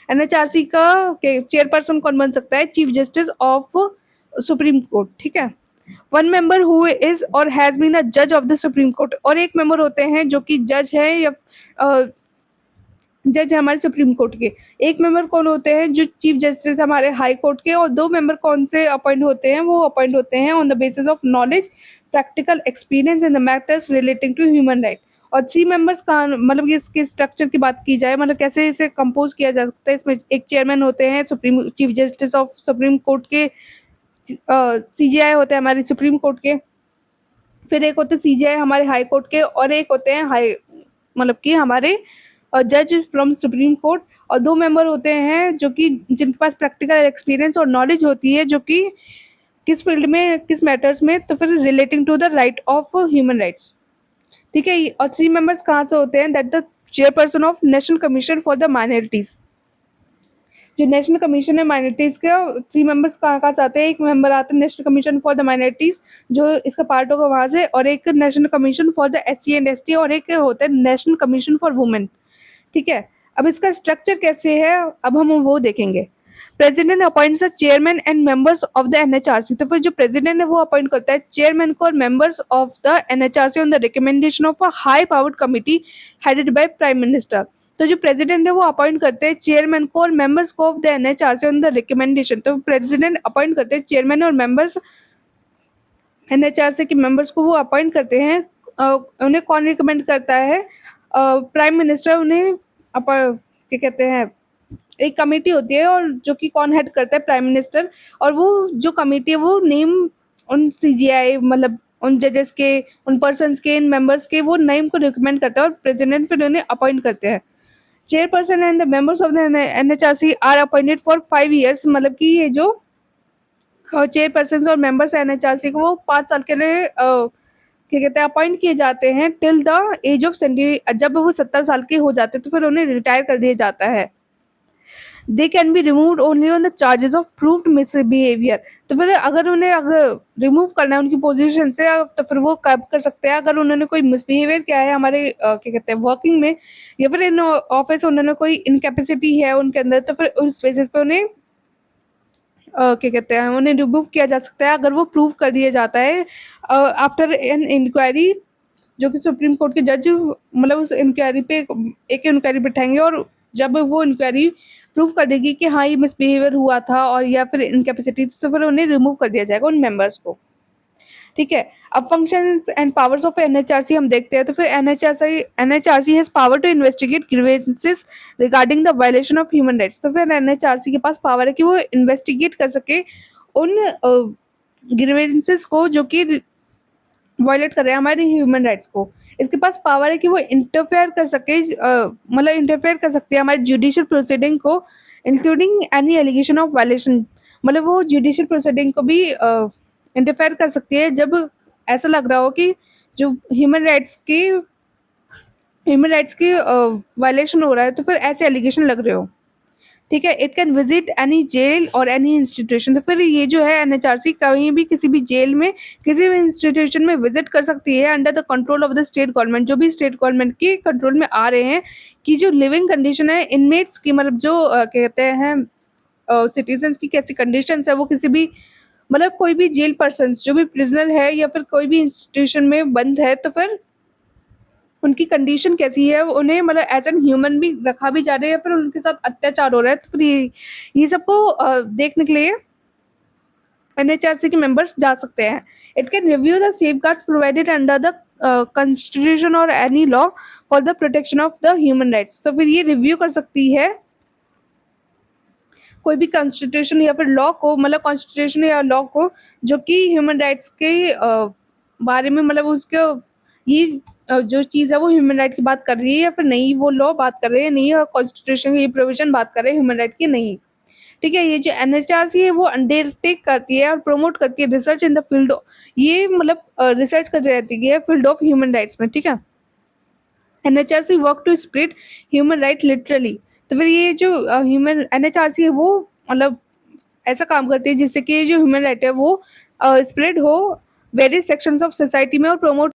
एनएचआरसी का चेयरपर्सन कौन बन सकता है? Chief justice of supreme court. ठीक है। 1 मेंबर हु इज और हैज बीन अ जज ऑफ द सुप्रीम कोर्ट, और एक मेंबर होते हैं जो कि जज है या जज है हमारे सुप्रीम कोर्ट के। एक मेंबर कौन होते हैं? जो चीफ जस्टिस हमारे हाई कोर्ट के। और 2 मेंबर कौन से अपॉइंट होते हैं? वो अपॉइंट होते हैं on the basis of knowledge, practical experience in the matters relating to human right. और 3 मेंबर्स का, मतलब ये इसके स्ट्रक्चर की बात की जाए, मतलब कैसे इसे कंपोज किया जा सकता है, इसमें एक चेयरमैन होते हैं supreme chief justice of supreme court के, सीजीआई होते हैं हमारे सुप्रीम कोर्ट के, फिर एक होते हैं सीजीआई हमारे हाई कोर्ट के, और एक होते हैं मतलब कि हमारे जज फ्रॉम सुप्रीम कोर्ट। और 2 मेंबर होते हैं जो कि जिनके पास प्रैक्टिकल एक्सपीरियंस और नॉलेज होती है, जो कि किस फील्ड में, किस मैटर्स में? तो फिर relating to the right of human rights. ठीक है। और 3 मेंबर्स कहाँ से होते हैं? That the chairperson of national commission for the minorities. जो नेशनल कमीशन है माइनॉरिटीज का, 3 मेंबर्स कहाँ से आते हैं? एक मेंबर आता है national commission for the minorities, जो इसका पार्ट होगा वहाँ से, और एक national commission for the SC and ST, और एक होता है नेशनल कमीशन फॉर वुमेन। ठीक है। अब इसका स्ट्रक्चर कैसे है, अब हम वो देखेंगे। President appoints the chairman and members of the NHRC, तो फिर जो प्रेसिडेंट है वो अपॉइंट करता है चेयरमैन को और members of the NHRC on the recommendation of a high powered committee headed by prime minister. तो जो प्रेसिडेंट है वो अपॉइंट करते हैं चेयरमैन को और मेंबर्स को of the NHRC on the recommendation. तो प्रेसिडेंट अपॉइंट करते हैं चेयरमैन और मेंबर्स, एनएचआरसी के मेंबर्स को वो अपॉइंट करते हैं उन्हें कौन रिकमेंड करता है? प्राइम मिनिस्टर उन्हें क्या कहते हैं, एक कमेटी होती है और जो कि कौन हेड करता है? Prime minister. और वो जो कमेटी है वो नेम उन सीजीआई मतलब उन जजेस के, उन पर्सन्स के, इन मेंबर्स के वो नेम को रिकमेंड करता है और प्रेसिडेंट फिर उन्हें अपॉइंट करते हैं। Chairperson and the members of the NHRC are appointed for 5 years, मतलब कि ये जो चेयरपर्सन और मेंबर्स एनएचआरसी को वो 5 साल के लिए क्या कहते हैं, अपॉइंट किए जाते हैं टिल द एज ऑफ 70। जब वो 70 साल के हो जाते हैं तो फिर उन्हें रिटायर कर दिया जाता है। They can be removed only on the charges of proved misbehaviour. तो फिर अगर रिमूव करना है उनकी पोजीशन से तो फिर वो कब कर सकते हैं? अगर उन्होंने कोई मिसबिहेवियर किया है हमारे क्या कहते हैं वर्किंग में, या फिर इन ऑफिस उन्होंने कोई इनकैपेसिटी है उनके अंदर, तो फिर उस बेसिस पे उन्हें क्या कहते हैं, उन्हें रिमूव किया जा सकता है अगर वो प्रूव कर दिया जाता है आफ्टर एन इंक्वायरी, जो कि सुप्रीम कोर्ट के जज मतलब उस इंक्वायरी पे एक इंक्वायरी बिठाएंगे और जब वो इंक्वायरी प्रूव कर देगी कि हाँ ये मिसबिहेवियर हुआ था और या फिर इनकैपेसिटी, तो फिर उन्हें रिमूव कर दिया जाएगा उन मेंबर्स को। ठीक है। अब functions and powers of NHRC हम देखते हैं। तो फिर NHRC has power to investigate grievances regarding the violation of human rights. तो फिर एनएचआरसी के पास पावर है कि वो इन्वेस्टिगेट कर सके उन ग्रीवेंसेस को जो कि वायलेट कर रहे हैं हमारे ह्यूमन राइट्स को। इसके पास पावर है कि वो इंटरफेयर कर सके, मतलब इंटरफेयर कर सकती है हमारे जुडिशियल प्रोसीडिंग को, including any allegation of violation. मतलब वो जुडिशियल प्रोसीडिंग को भी इंटरफेयर कर सकती है जब ऐसा लग रहा हो कि जो ह्यूमन राइट्स की वायलेशन हो रहा है, तो फिर ऐसे एलिगेशन लग रहे हो। ठीक है। It can visit any jail और एनी इंस्टीट्यूशन। तो फिर ये जो है एनएचआरसी कहीं भी किसी भी जेल में, किसी भी इंस्टीट्यूशन में विजिट कर सकती है under the control of the state government, जो भी स्टेट गवर्नमेंट के कंट्रोल में आ रहे हैं, कि जो लिविंग कंडीशन है इनमेट्स की, मतलब जो कहते हैं सिटीजन्स की कैसी कंडीशंस है, वो किसी भी मतलब कोई भी जेल पर्सन जो भी प्रिजनर है या फिर कोई भी इंस्टीट्यूशन में बंद है, तो फिर उनकी कंडीशन कैसी है, उन्हें मतलब एज एन ह्यूमन भी रखा भी जा रहा है या फिर उनके साथ अत्याचार हो रहा है, तो फिर ये सबको देखने के लिए एनएचआरसी के मेंबर्स जा सकते हैं। It can review the safeguards provided under the constitution और any law for the protection of the human rights. तो फिर ये रिव्यू कर सकती है कोई भी कॉन्स्टिट्यूशन या फिर लॉ को, मतलब कॉन्स्टिट्यूशन या लॉ को जो कि ह्यूमन राइट्स के बारे में, मतलब उसके ये जो चीज़ है वो ह्यूमन राइट की बात कर रही है या फिर नहीं, वो लॉ बात कर रहे हैं नहीं, और कॉन्स्टिट्यूशन की प्रोविजन बात कर रहे हैं ह्यूमन राइट की नहीं। ठीक है। ये जो एनएचआरसी है वो अंडरटेक करती है और प्रमोट करती है रिसर्च इन द फील्ड, ये मतलब रिसर्च करती रहती है फील्ड ऑफ ह्यूमन राइट्स में। ठीक है। NHRC work to spread human right literally. तो फिर ये जो ह्यूमन एनएचआरसी है वो मतलब ऐसा काम करती है जिससे कि जो ह्यूमन राइट है वो स्प्रेड हो वेरियस सेक्शंस ऑफ सोसाइटी में और प्रमोट।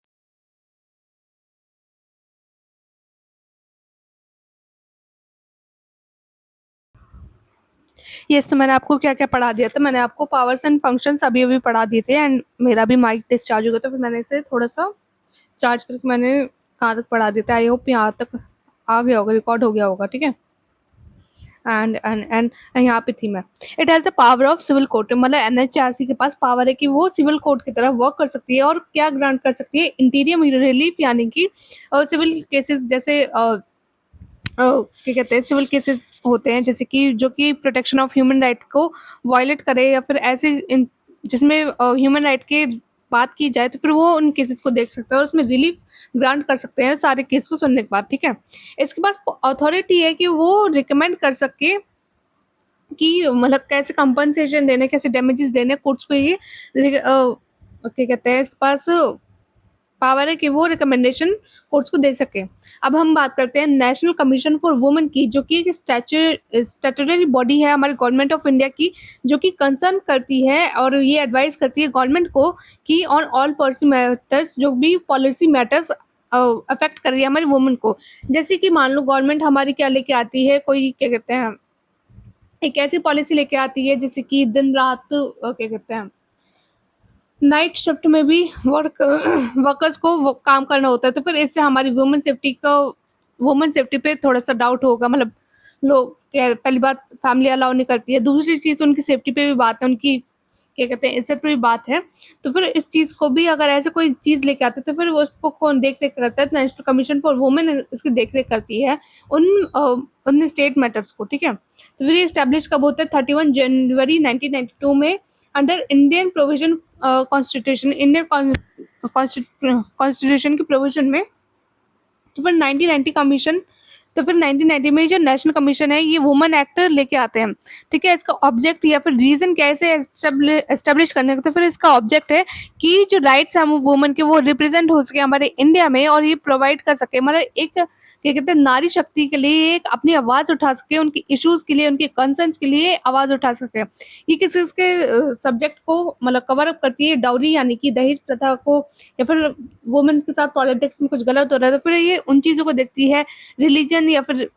यस, तो मैंने आपको क्या क्या पढ़ा दिया था, मैंने आपको पावर्स एंड फंक्शंस अभी अभी पढ़ा दिए थे, एंड मेरा भी माइक डिस्चार्ज हो गया, तो फिर मैंने इसे थोड़ा सा चार्ज करके मैंने कहाँ तक पढ़ा दिया था। आई होप यहाँ तक आ गया होगा, रिकॉर्ड हो गया होगा। ठीक है। एंड यहाँ पे थी मैं। It has the power of civil court, मतलब एनएचआरसी के पास पावर है कि वो सिविल कोर्ट की तरह वर्क कर सकती है और क्या ग्रांट कर सकती है, इंटीरियर रिलीफ, यानी कि सिविल केसेस जैसे क्या कहते हैं, सिविल केसेस होते हैं जैसे कि जो कि प्रोटेक्शन ऑफ ह्यूमन राइट को वायलेट करे या फिर ऐसे जिसमें ह्यूमन राइट के बात की जाए, तो फिर वो उन केसेस को देख सकता है और उसमें रिलीफ ग्रांट कर सकते हैं सारे केस को सुनने के बाद। ठीक है। इसके पास अथॉरिटी है कि वो रिकमेंड कर सके कि मतलब कैसे कंपनसेशन देने, कैसे डैमेजेस देने कोर्ट्स को, ये क्या कहते हैं, इसके पास पावर है कि वो रिकमेंडेशन कोर्ट्स को दे सके। अब हम बात करते हैं नेशनल कमीशन फॉर वुमेन की, जो कि एक स्टैट्यूटरी बॉडी है हमारी गवर्नमेंट ऑफ इंडिया की, जो कि कंसर्न करती है और ये एडवाइस करती है गवर्नमेंट को कि ऑन ऑल पॉलिसी मैटर्स, जो भी पॉलिसी मैटर्स अफेक्ट कर रही है हमारी वुमेन को। जैसे कि मान लो गवर्नमेंट हमारी क्या लेके आती है, कोई क्या कहते हैं एक ऐसी पॉलिसी लेके आती है जैसे कि दिन रात क्या कहते हैं नाइट शिफ्ट में भी वर्कर्स को वो काम करना होता है, तो फिर इससे हमारी वुमेन सेफ्टी पे थोड़ा सा डाउट होगा। मतलब लोग क्या, पहली बात फैमिली अलाउ नहीं करती है, दूसरी चीज़ उनकी सेफ्टी पे भी बात है, उनकी क्या कहते हैं इज़्ज़त वाली बात है, तो फिर इस चीज़ को भी अगर ऐसे कोई चीज़ लेके आते हैं, तो फिर वो उसको कौन देख-रेख करता है? नेशनल कमीशन फॉर वुमेन इसकी देख-रेख करती है उन उन स्टेट मैटर्स को, ठीक है? तो फिर ये एस्टेब्लिश कब होता है? 31 जनवरी 1992 में under Indian provision constitution Indian constitution के प्रोविज़न में। तो फिर 1990 कमीशन तो फिर 1990 में जो नेशनल कमीशन है ये वुमेन एक्ट लेके आते हैं, ठीक है? इसका ऑब्जेक्ट या फिर रीज़न क्या है इसे एस्टेब्लिश करने का, तो फिर इसका ऑब्जेक्ट है कि जो राइट्स हैं वुमेन के वो रिप्रेजेंट हो सके हमारे इंडिया में, और ये प्रोवाइड कर सके मतलब एक क्या कहते हैं नारी शक्ति के लिए एक अपनी आवाज़ उठा सके, उनकी इश्यूज़ के लिए, उनके कंसर्न्स के लिए आवाज़ उठा सके। ये किस चीज़ के सब्जेक्ट को मतलब कवर अप करती है, डाउरी यानी कि दहेज प्रथा को, या फिर वुमेन के साथ पॉलिटिक्स में कुछ गलत हो रहा है, तो फिर ये उन चीज़ों को देखती है। रिलीजन या फिर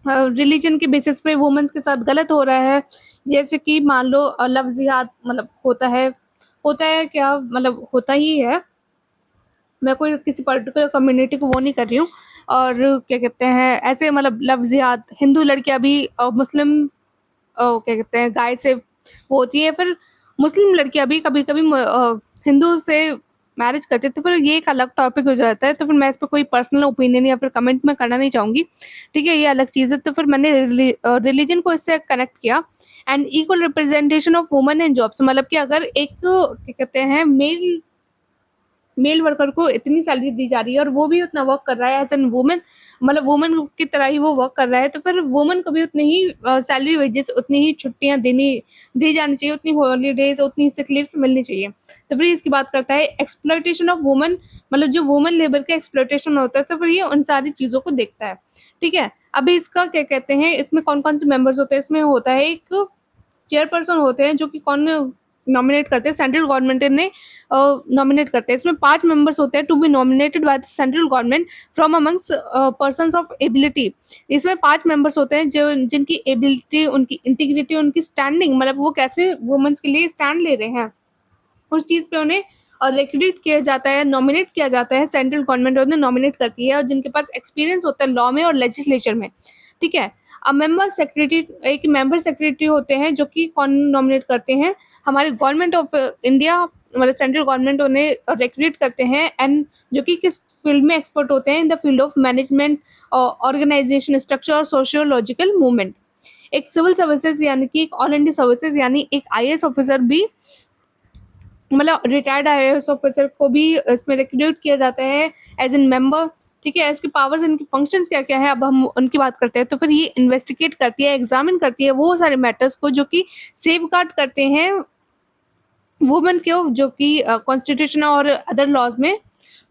रिलीजन के बेसिस पे वुमेन्स के साथ गलत हो रहा है, जैसे कि मान लो लव जिहाद मतलब होता है क्या मतलब होता ही है। मैं कोई किसी पर्टिकुलर कम्युनिटी को वो नहीं कर रही हूँ, और क्या कहते हैं ऐसे मतलब लव जिहाद, हिंदू लड़कियाँ भी मुस्लिम क्या कहते हैं गाय से वो होती है, फिर मुस्लिम लड़कियां भी कभी कभी हिंदू से मैरिज करते हैं, तो फिर ये एक अलग टॉपिक हो जाता है, तो फिर मैं इस पर कोई पर्सनल ओपिनियन या फिर कमेंट में करना नहीं चाहूंगी, ठीक है? ये अलग चीज़ है। तो फिर मैंने रिलीजन को इससे कनेक्ट किया। And equal representation of women in jobs, मतलब कि अगर एक क्या कहते हैं मेल वर्कर को इतनी सैलरी दी जा रही है और वो भी उतना वर्क कर रहा है एज एन वुमेन, मतलब वुमेन की तरह ही वो वर्क कर रहा है, तो फिर वुमेन को भी उतनी ही सैलरी वेजेस, उतनी ही छुट्टियां दी जानी चाहिए, उतनी हॉलीडेज, उतनी सिक लीव्स मिलनी चाहिए। तो फिर इसकी बात करता है एक्सप्लॉयटेशन ऑफ वुमेन, मतलब जो वुमेन लेबर का एक्सप्लॉयटेशन होता है, तो फिर ये उन सारी चीज़ों को देखता है, ठीक है? अभी इसका क्या कहते हैं, इसमें कौन कौन से मेंबर्स होते हैं? इसमें होता है एक चेयरपर्सन होते हैं जो कि कौन नॉमिनेट करते हैं, सेंट्रल गवर्नमेंट ने नॉमिनेट करते हैं। इसमें 5 मेंबर्स होते हैं to be nominated by the central government from amongst persons of ability. इसमें 5 मेंबर्स होते हैं जो जिनकी एबिलिटी, उनकी इंटीग्रिटी, उनकी स्टैंडिंग, मतलब वो कैसे वुमेन्स के लिए स्टैंड ले रहे हैं, उस चीज़ पे उन्हें रिक्रूट किया जाता है, नॉमिनेट किया जाता है, सेंट्रल गवर्नमेंट उन्हें नॉमिनेट करती है, और जिनके पास एक्सपीरियंस होता है लॉ में और लेजिस्लेचर में, ठीक है? अब एक मेंबर सेक्रेटरी होते हैं जो कि कौन नॉमिनेट करते हैं, हमारे गवर्नमेंट ऑफ इंडिया, मतलब सेंट्रल गवर्नमेंट उन्हें रिक्रूट करते हैं, एंड जो कि किस फील्ड में एक्सपर्ट होते हैं, in the field of management, organization structure और सोशियोलॉजिकल मूवमेंट। एक सिविल सर्विसेज यानी कि एक ऑल इंडिया सर्विसेज यानी एक आईएएस ऑफिसर भी, मतलब रिटायर्ड आईएएस ऑफिसर को भी इसमें रिक्रूट किया जाता है एज एन मेंबर, ठीक है? इसके पावर्स, इनके फंक्शंस क्या क्या है, अब हम उनकी बात करते हैं। तो फिर ये इन्वेस्टिगेट करती है, एग्जामिन करती है वो सारे मैटर्स को जो कि सेफ गार्ड करते हैं वुमेन को, जो कि कॉन्स्टिट्यूशन और अदर लॉज में,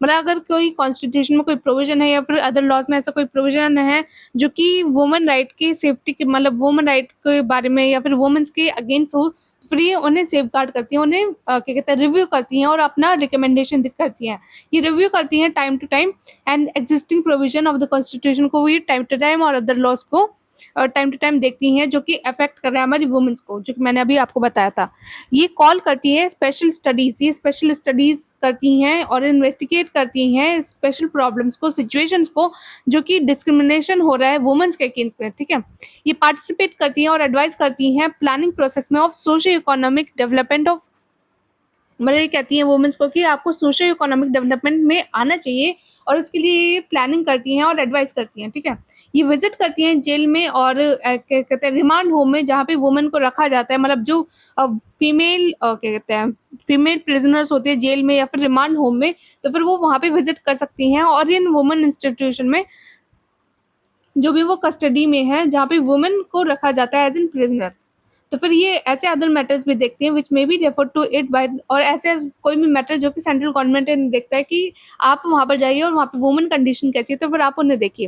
मतलब अगर कोई कॉन्स्टिट्यूशन में कोई प्रोविजन है या फिर अदर लॉज में ऐसा कोई प्रोविजन है जो कि वुमेन राइट की सेफ्टी के, मतलब वुमेन राइट के बारे में या फिर वुमेन्स के अगेंस्ट हो, तो फिर ये उन्हें सेफ गार्ड करती हैं, उन्हें क्या कहते हैं रिव्यू करती हैं और अपना रिकमेंडेशन करती हैं। ये रिव्यू करती हैं time to time, and existing provision of the constitution को भी टाइम टू टाइम, और अदर लॉज को टाइम टू टाइम देखती हैं जो कि अफेक्ट कर रहा है हमारी वुमेन्स को, जो कि मैंने अभी आपको बताया था। ये कॉल करती है स्पेशल स्टडीज, ये स्पेशल स्टडीज करती हैं और इन्वेस्टिगेट करती हैं स्पेशल प्रॉब्लम्स को, सिचुएशंस को, जो कि डिस्क्रिमिनेशन हो रहा है वुमेन्स के अगेंस्ट में, ठीक है? ये पार्टिसिपेट करती हैं और एडवाइस करती हैं प्लानिंग प्रोसेस में of socio economic development of, मतलब ये कहती हैं वुमेन्स को कि आपको सोशियो इकोनॉमिक डेवलपमेंट में आना चाहिए, और उसके लिए ये प्लानिंग करती हैं और एडवाइस करती हैं, ठीक है? ये विजिट करती हैं जेल में और क्या कहते हैं रिमांड होम में, जहाँ पे वुमेन को रखा जाता है, मतलब जो फीमेल क्या कहते हैं फीमेल प्रिजनर्स होते हैं जेल में या फिर रिमांड होम में, तो फिर वो वहाँ पे विजिट कर सकती हैं, और इन वुमेन इंस्टीट्यूशन में जो भी वो कस्टडी में है, जहाँ पे वुमेन को रखा जाता है एज एन प्रिजनर। तो फिर ये ऐसे अदर मैटर्स भी देखते हैं which may be refer to it by, और ऐसे कोई भी मैटर जो कि सेंट्रल गवर्नमेंट देखता है कि आप वहाँ पर जाइए और वहाँ पे वुमेन कंडीशन कैसी है, तो फिर आप उन्हें देखिए।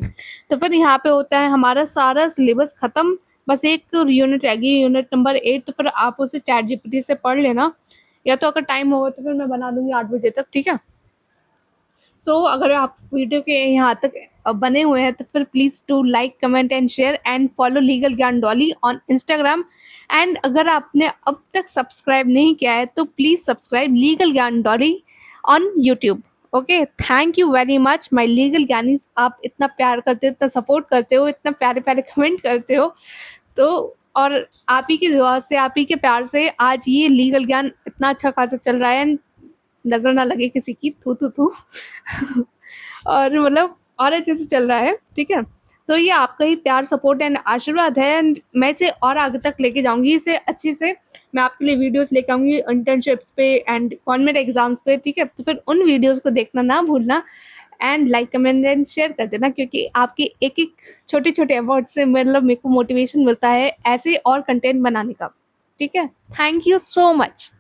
तो फिर यहाँ पे होता है हमारा सारा सिलेबस खत्म, बस एक यूनिट रह गई, यूनिट नंबर 8, तो फिर आप उसे चैट जीपीटी से पढ़ लेना, या तो अगर टाइम होगा तो फिर मैं बना दूंगी 8 बजे तक, ठीक है? अगर आप वीडियो के यहाँ तक बने हुए हैं तो फिर please to like, comment and share, and follow legal Gyan Dolly on Instagram. And अगर आपने अब तक सब्सक्राइब नहीं किया है तो please subscribe legal Gyan Dolly on YouTube. Okay, thank you very much my legal Giani's. आप इतना प्यार करते हो, इतना सपोर्ट करते हो, इतना प्यारे प्यारे कमेंट करते हो, तो और आप ही की दुआ से, आप ही के प्यार से आज ये लीगल ज्ञान इतना अच्छा खासा चल रहा है, नज़र ना लगे किसी की, थू, थू, थू। और मतलब और अच्छे से चल रहा है, ठीक है? तो ये आपका ही प्यार, सपोर्ट एंड आशीर्वाद है, एंड मैं इसे और आगे तक लेके जाऊँगी, इसे अच्छे से मैं आपके लिए वीडियोज़ लेके आऊँगी इंटर्नशिप्स पे एंड गवर्नमेंट एग्ज़ाम्स पे, ठीक है? तो फिर उन वीडियोज़ को देखना ना भूलना, and like, comment and share कर देना, क्योंकि आपके एक-एक छोटे-छोटे एफर्ट से मतलब मेरे को मोटिवेशन मिलता है ऐसे और कंटेंट बनाने का, ठीक है? Thank you so much.